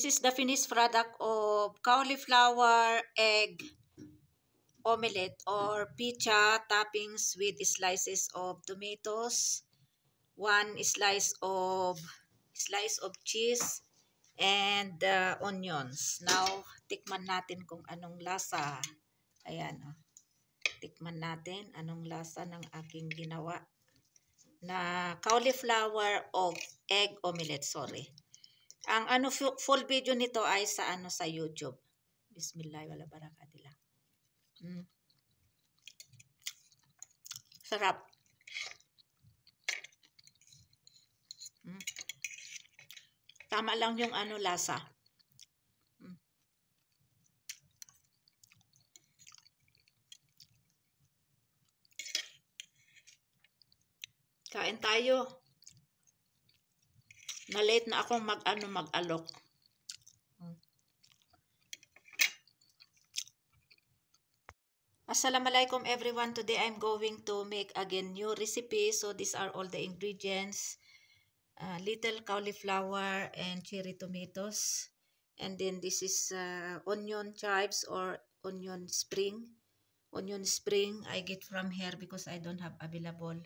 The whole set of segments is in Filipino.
This is the finished product of cauliflower egg omelette or pizza toppings with slices of tomatoes, one slice of cheese, and onions. Now, tikman natin kung anong lasa. Ayan, oh. Tikman natin anong lasa ng aking ginawa na cauliflower of egg omelette, sorry. Ang full video nito ay sa sa YouTube. Bismillah wala barakatila. Sarap. Tama lang yung lasa. Kain tayo. Na-late na akong mag-alok. Assalamualaikum everyone. Today I'm going to make again new recipe. So these are all the ingredients. Little cauliflower and cherry tomatoes. And then this is onion chives or onion spring. Onion spring I get from here because I don't have available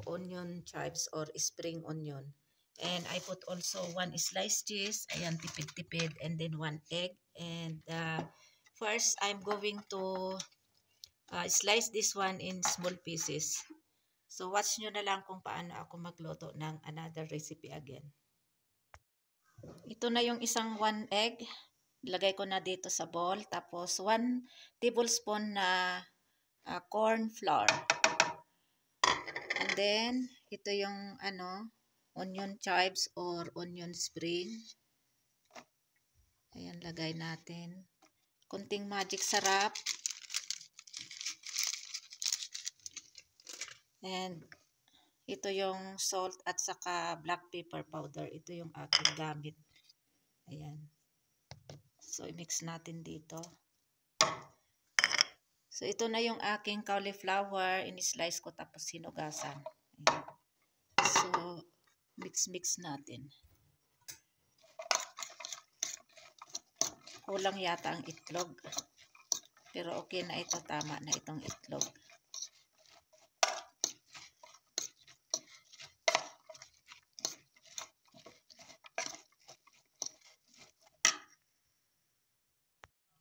onion chives or spring onion. And I put also one sliced cheese, ayan, tipid-tipid, and then one egg. And first, I'm going to slice this one in small pieces. So, watch nyo na lang kung paano ako magluto ng another recipe again. Ito na yung isang one egg. Ilagay ko na dito sa bowl. Tapos, 1 tablespoon na corn flour. And then, ito yung onion chives or onion spring. Ayan, lagay natin. Kunting magic sarap. And ito yung salt at saka black pepper powder. Ito yung aking gamit. Ayan. So, i-mix natin dito. So, ito na yung aking cauliflower. In-slice ko tapos hinugasan. Ayan. So, mix natin. Kulang yata ang itlog. Pero okay na ito. Tama na itong itlog.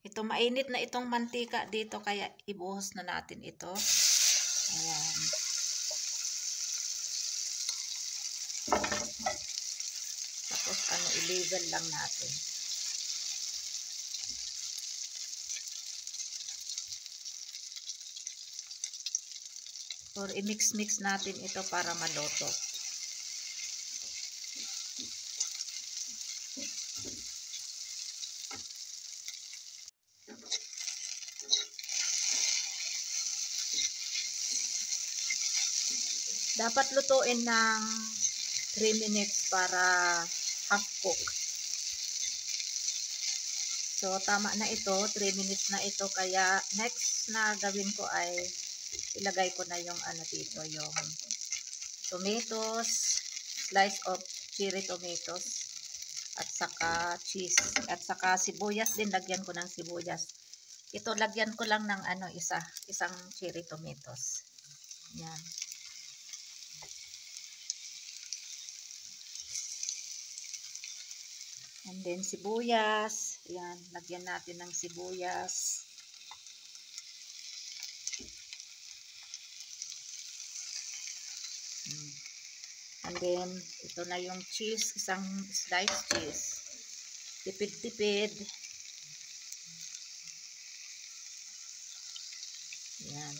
Ito, mainit na itong mantika dito. Kaya ibuhos na natin ito. Ayan. Tapos i-level lang natin. Or i-mix natin ito para maluto. Dapat lutuin ng 3 minutes para half cook. So, tama na ito. 3 minutes na ito. Kaya, next na gawin ko ay ilagay ko na yung dito, yung tomatoes, slice of cherry tomatoes, at saka cheese, at saka sibuyas din. Lagyan ko ng sibuyas. Ito, lagyan ko lang ng isang cherry tomatoes. Yan. And then sibuyas. Yan, lagyan natin ng sibuyas. And then, ito na yung cheese, isang sliced cheese. Tipid-tipid. Yan.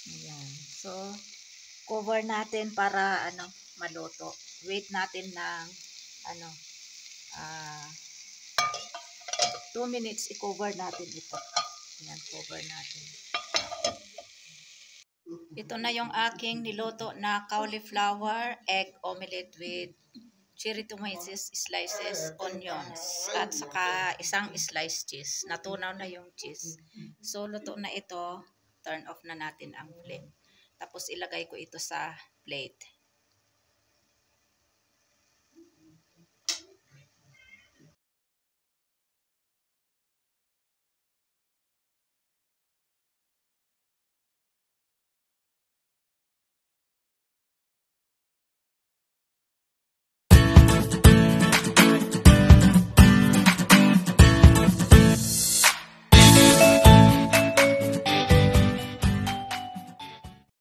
Ayan. So, cover natin para maluto. Wait natin ng 2 minutes i-cover natin ito. Ayan, cover natin. Ito na yung aking niluto na cauliflower egg omelette with cherry tomatoes slices, onions, at saka isang sliced cheese. Natunaw na yung cheese. So, luto na ito. Turn off na natin ang flame. Tapos, ilagay ko ito sa plate.